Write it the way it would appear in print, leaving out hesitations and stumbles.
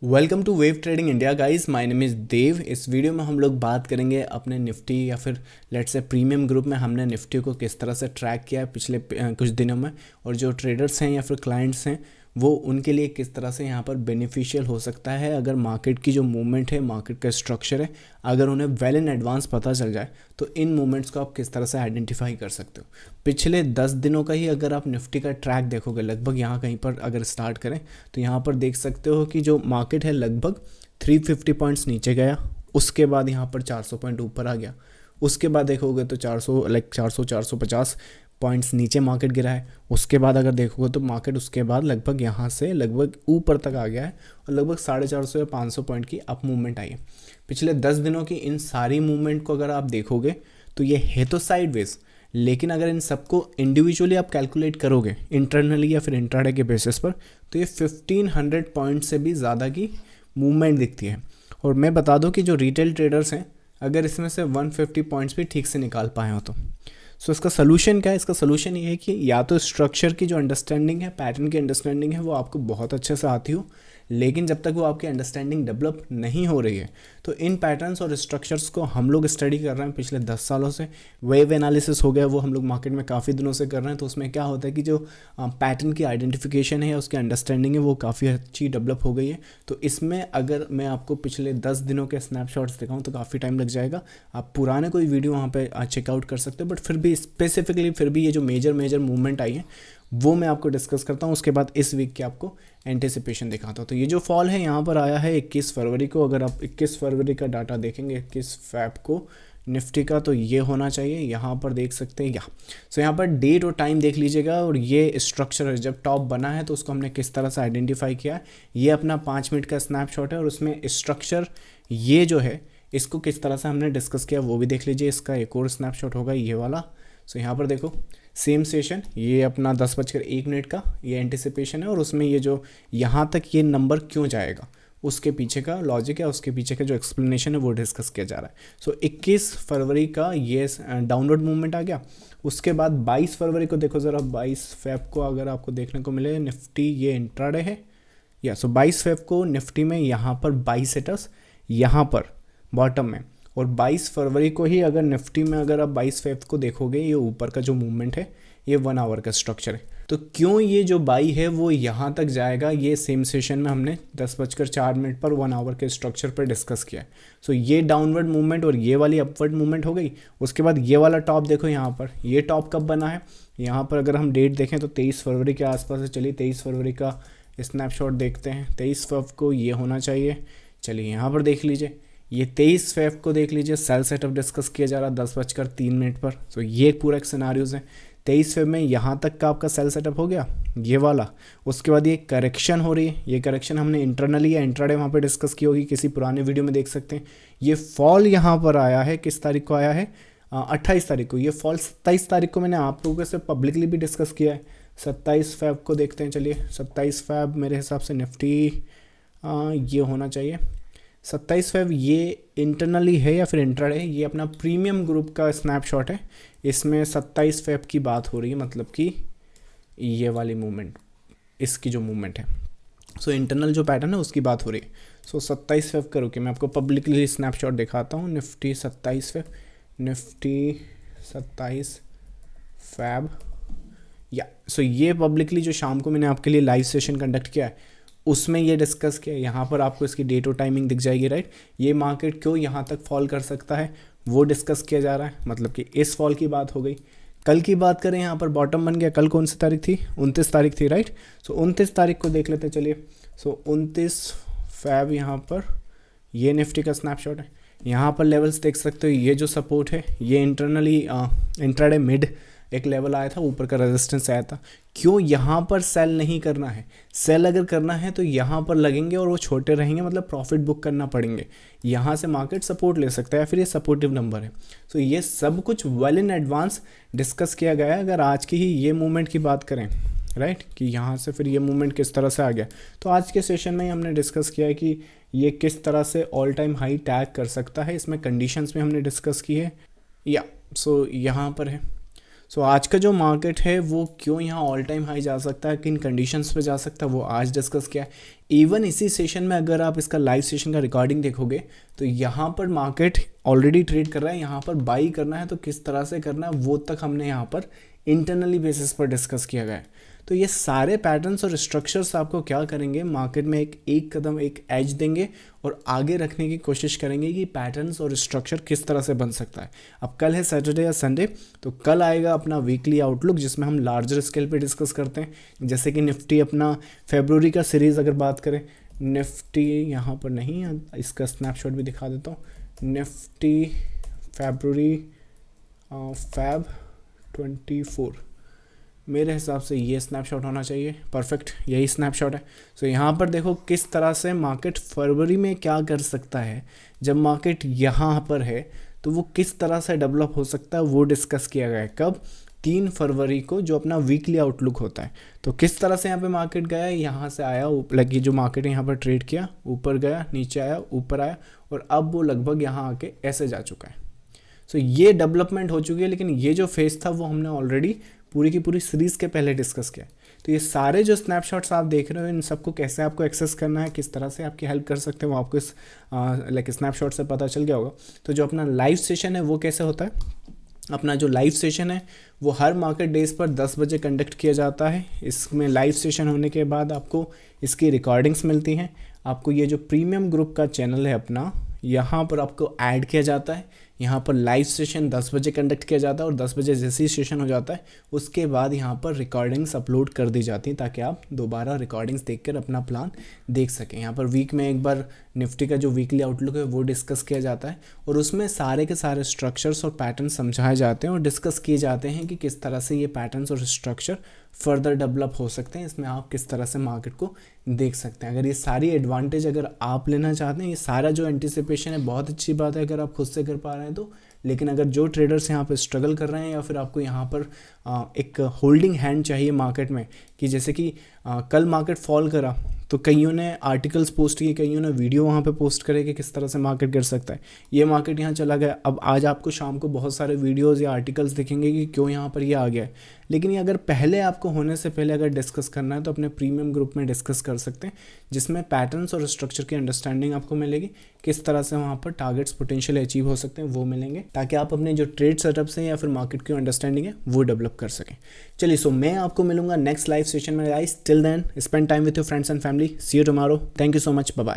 Welcome to wave trading India guys, my name is Dev. इस video में हम लोग बात करेंगे अपने निफ्टी या फिर लेट्स से प्रीमियम ग्रुप में हमने निफ्टी को किस तरह से ट्रैक किया है पिछले कुछ दिनों में, और जो ट्रेडर्स हैं या फिर क्लाइंट्स हैं वो उनके लिए किस तरह से यहाँ पर बेनिफिशियल हो सकता है अगर मार्केट की जो मूवमेंट है, मार्केट का स्ट्रक्चर है, अगर उन्हें वेल इन एडवांस पता चल जाए तो इन मूवमेंट्स को आप किस तरह से आइडेंटिफाई कर सकते हो। पिछले 10 दिनों का ही अगर आप निफ्टी का ट्रैक देखोगे, लगभग यहाँ कहीं पर अगर स्टार्ट करें तो यहाँ पर देख सकते हो कि जो मार्केट है लगभग 350 पॉइंट्स नीचे गया, उसके बाद यहाँ पर 400 पॉइंट ऊपर आ गया, उसके बाद देखोगे तो 450 पॉइंट्स नीचे मार्केट गिरा है, उसके बाद अगर देखोगे तो मार्केट उसके बाद लगभग यहाँ से लगभग ऊपर तक आ गया है और लगभग 450 या 500 पॉइंट की अप मूवमेंट आई है। पिछले 10 दिनों की इन सारी मूवमेंट को अगर आप देखोगे तो ये है तो साइडवेज, लेकिन अगर इन सबको इंडिविजुअली आप कैलकुलेट करोगे इंटरनली या फिर इंट्राडे के बेसिस पर तो ये 1500 पॉइंट से भी ज़्यादा की मूवमेंट दिखती है। और मैं बता दूं कि जो रिटेल ट्रेडर्स हैं अगर इसमें से 150 पॉइंट्स भी ठीक से निकाल पाए हो तो इसका सोल्यूशन क्या है? इसका सोल्यूशन ये है कि या तो स्ट्रक्चर की जो अंडरस्टैंडिंग है, पैटर्न की अंडरस्टैंडिंग है, वो आपको बहुत अच्छे से आती हो, लेकिन जब तक वो आपकी अंडरस्टैंडिंग डेवलप नहीं हो रही है तो इन पैटर्न्स और स्ट्रक्चर्स को हम लोग स्टडी कर रहे हैं पिछले 10 सालों से। वेव एनालिसिस हो गया, वो हम लोग मार्केट में काफ़ी दिनों से कर रहे हैं। तो उसमें क्या होता है कि जो पैटर्न की आइडेंटिफिकेशन है, उसकी अंडरस्टैंडिंग है, वो काफ़ी अच्छी डेवलप हो गई है। तो इसमें अगर मैं आपको पिछले 10 दिनों के स्नैपशॉट्स दिखाऊँ तो काफ़ी टाइम लग जाएगा। आप पुराने कोई वीडियो वहाँ पर चेकआउट कर सकते हो, बट फिर भी स्पेसिफिकली फिर भी ये जो मेजर मूवमेंट आई है वो मैं आपको डिस्कस करता हूँ। उसके बाद इस वीक की आपको एंटिसिपेशन दिखाता हूँ। तो ये जो फॉल है यहाँ पर आया है 21 फरवरी को। अगर आप 21 फरवरी का डाटा देखेंगे, 21 फैब को निफ्टी का, तो ये होना चाहिए। यहाँ पर देख सकते हैं सो यहाँ पर डेट और टाइम देख लीजिएगा। और ये स्ट्रक्चर जब टॉप बना है तो उसको हमने किस तरह से आइडेंटिफाई किया है, ये अपना 5 मिनट का स्नैपशॉट है। और उसमें स्ट्रक्चर ये जो है इसको किस तरह से हमने डिस्कस किया वो भी देख लीजिए। इसका एक और स्नैपशॉट होगा ये वाला। सो यहाँ पर देखो सेम सेशन, ये अपना 10:01 का ये एंटिसिपेशन है। और उसमें ये जो यहाँ तक ये नंबर क्यों जाएगा उसके पीछे का लॉजिक है, उसके पीछे का जो एक्सप्लेनेशन है वो डिस्कस किया जा रहा है। सो 21 फरवरी का ये डाउनवर्ड मूवमेंट आ गया। उसके बाद 22 फरवरी को देखो ज़रा, 22 फेब को अगर आपको देखने को मिले निफ्टी, ये इंट्राडे है या सो 22 फेब को निफ्टी में यहाँ पर बाई सेटर्स यहाँ पर बॉटम में, और 22 फरवरी को ही अगर निफ्टी में अगर आप 22 फेब को देखोगे, ये ऊपर का जो मूवमेंट है ये 1 आवर का स्ट्रक्चर है। तो क्यों ये जो बाई है वो यहाँ तक जाएगा, ये सेम सेशन में हमने 10:04 पर 1 आवर के स्ट्रक्चर पर डिस्कस किया है। सो ये डाउनवर्ड मूवमेंट और ये वाली अपवर्ड मूवमेंट हो गई। उसके बाद ये वाला टॉप देखो, यहाँ पर ये टॉप कब बना है, यहाँ पर अगर हम डेट देखें तो 23 फरवरी के आसपास है। चलिए 23 फरवरी का स्नैपशॉट देखते हैं। 23 फेब को ये होना चाहिए। चलिए यहाँ पर देख लीजिए, ये 23 फेब को देख लीजिए, सेल सेटअप डिस्कस किया जा रहा है 10:03 पर। तो ये पूरा एक सिनारियोज है। 23 फेब में यहाँ तक का आपका सेल सेटअप हो गया ये वाला। उसके बाद ये करेक्शन हो रही है, ये करेक्शन हमने इंटरनली या इंट्राडे वहाँ पे डिस्कस की होगी, किसी पुराने वीडियो में देख सकते हैं। ये फॉल यहाँ पर आया है, किस तारीख को आया है, 28 तारीख को। ये फॉल 27 तारीख को मैंने आप लोगों से पब्लिकली भी डिस्कस किया है। 27 फेब को देखते हैं। चलिए 27 फेब मेरे हिसाब से निफ्टी ये होना चाहिए 27 फेब। ये इंटरनली है या फिर इंट्राडे है, ये अपना प्रीमियम ग्रुप का स्नैपशॉट है। इसमें 27 फेब की बात हो रही है, मतलब कि ये वाली मूवमेंट, इसकी जो मूवमेंट है, सो इंटरनल जो पैटर्न है उसकी बात हो रही है। सो 27 फेब करो कि मैं आपको पब्लिकली स्नैपशॉट दिखाता हूँ। निफ्टी 27 फेब, निफ्टी 27 फेब या सो ये पब्लिकली जो शाम को मैंने आपके लिए लाइव सेशन कंडक्ट किया है उसमें ये डिस्कस किया। यहाँ पर आपको इसकी डेट और टाइमिंग दिख जाएगी, राइट। ये मार्केट क्यों यहाँ तक फॉल कर सकता है वो डिस्कस किया जा रहा है, मतलब कि इस फॉल की बात हो गई। कल की बात करें, यहाँ पर बॉटम बन गया। कल कौन सी तारीख थी? 29 तारीख थी, राइट। सो 29 तारीख को देख लेते चलिए। सो 29 फेब यहाँ पर ये निफ्टी का स्नैपशॉट है। यहाँ पर लेवल्स देख सकते हो, ये जो सपोर्ट है ये इंटरनली इंट्राडे मिड एक लेवल आया था, ऊपर का रेजिस्टेंस आया था। क्यों यहाँ पर सेल नहीं करना है? सेल अगर करना है तो यहाँ पर लगेंगे और वो छोटे रहेंगे, मतलब प्रॉफिट बुक करना पड़ेंगे। यहाँ से मार्केट सपोर्ट ले सकता है, फिर ये सपोर्टिव नंबर है। सो ये सब कुछ वेल इन एडवांस डिस्कस किया गया है। अगर आज की ही ये मूवमेंट की बात करें, राइट, कि यहाँ से फिर ये मूवमेंट किस तरह से आ गया, तो आज के सेशन में ही हमने डिस्कस किया है कि ये किस तरह से ऑल टाइम हाई टैग कर सकता है। इसमें कंडीशंस में हमने डिस्कस की है या सो यहाँ पर है। सो आज का जो मार्केट है वो क्यों यहाँ ऑल टाइम हाई जा सकता है, किन कंडीशंस पे जा सकता है, वो आज डिस्कस किया है। इवन इसी सेशन में अगर आप इसका लाइव सेशन का रिकॉर्डिंग देखोगे तो यहाँ पर मार्केट ऑलरेडी ट्रेड कर रहा है, यहाँ पर बाई करना है तो किस तरह से करना है वो तक हमने यहाँ पर इंटरनली बेसिस पर डिस्कस किया गया है। तो ये सारे पैटर्न्स और स्ट्रक्चर्स आपको क्या करेंगे, मार्केट में एक कदम एक एज देंगे और आगे रखने की कोशिश करेंगे कि पैटर्न्स और स्ट्रक्चर किस तरह से बन सकता है। अब कल है सैटरडे या संडे, तो कल आएगा अपना वीकली आउटलुक जिसमें हम लार्जर स्केल पे डिस्कस करते हैं। जैसे कि निफ्टी अपना फेब्रुवरी का सीरीज़ अगर बात करें, निफ्टी यहाँ पर नहीं है, इसका स्नैपशॉट भी दिखा देता हूँ। निफ्टी फेब्रुवरी फैब 24 मेरे हिसाब से ये स्नैपशॉट होना चाहिए, परफेक्ट यही स्नैपशॉट है। सो यहाँ पर देखो किस तरह से मार्केट फरवरी में क्या कर सकता है, जब मार्केट यहाँ पर है तो वो किस तरह से डेवलप हो सकता है वो डिस्कस किया गया है। कब? 3 फरवरी को, जो अपना वीकली आउटलुक होता है। तो किस तरह से यहाँ पे मार्केट गया, यहाँ से आया, लगी जो मार्केट यहाँ पर ट्रेड किया, ऊपर गया, नीचे आया, ऊपर आया, और अब वो लगभग यहाँ आके ऐसे जा चुका है। सो ये डेवलपमेंट हो चुकी है, लेकिन ये जो फेज था वो हमने ऑलरेडी पूरी की पूरी सीरीज़ के पहले डिस्कस किया। तो ये सारे जो स्नैपशॉट्स आप देख रहे हो, इन सबको कैसे आपको एक्सेस करना है, किस तरह से आपकी हेल्प कर सकते हैं, वो आपको इस लाइक स्नैपशॉट से पता चल गया होगा। तो जो अपना लाइव सेशन है वो कैसे होता है, अपना जो लाइव सेशन है वो हर मार्केट डेज पर 10 बजे कंडक्ट किया जाता है। इसमें लाइव सेशन होने के बाद आपको इसकी रिकॉर्डिंग्स मिलती हैं। आपको ये जो प्रीमियम ग्रुप का चैनल है अपना, यहाँ पर आपको ऐड किया जाता है। यहाँ पर लाइव सेशन 10 बजे कंडक्ट किया जाता है और 10 बजे जैसे ही सेशन हो जाता है उसके बाद यहाँ पर रिकॉर्डिंग्स अपलोड कर दी जाती हैं, ताकि आप दोबारा रिकॉर्डिंग्स देखकर अपना प्लान देख सकें। यहाँ पर वीक में एक बार निफ्टी का जो वीकली आउटलुक है वो डिस्कस किया जाता है और उसमें सारे के सारे स्ट्रक्चर्स और पैटर्न समझाए जाते हैं और डिस्कस किए जाते हैं कि किस तरह से ये पैटर्न्स और स्ट्रक्चर फर्दर डेवलप हो सकते हैं। इसमें आप किस तरह से मार्केट को देख सकते हैं। अगर ये सारी एडवांटेज अगर आप लेना चाहते हैं, ये सारा जो एंटिसिपेशन है बहुत अच्छी बात है अगर आप खुद से कर पा रहे हैं तो। लेकिन अगर जो ट्रेडर्स यहाँ पर स्ट्रगल कर रहे हैं या फिर आपको यहाँ पर एक होल्डिंग हैंड चाहिए मार्केट में, कि जैसे कि कल मार्केट फॉल करा तो कईयों ने आर्टिकल्स पोस्ट किए, कईयों ने वीडियो वहाँ पे पोस्ट करे कि किस तरह से मार्केट गिर सकता है। ये मार्केट यहाँ चला गया, अब आज आपको शाम को बहुत सारे वीडियोस या आर्टिकल्स दिखेंगे कि क्यों यहाँ पर ये आ गया है। लेकिन ये अगर पहले आपको होने से पहले अगर डिस्कस करना है तो अपने प्रीमियम ग्रुप में डिस्कस कर सकते हैं, जिसमें पैटर्न्स और स्ट्रक्चर की अंडरस्टैंडिंग आपको मिलेगी, किस तरह से वहाँ पर टारगेट्स पोटेंशियल अचीव हो सकते हैं वो मिलेंगे, ताकि आप अपने जो ट्रेड सेटअप्स हैं या फिर मार्केट की अंडरस्टैंडिंग है वो डेवलप कर सकें। चलिए, सो मैं आपको मिलूंगा नेक्स्ट लाइव सेशन में guys. Till then spend time with your friends and family. See you tomorrow. Thank you so much. Bye bye.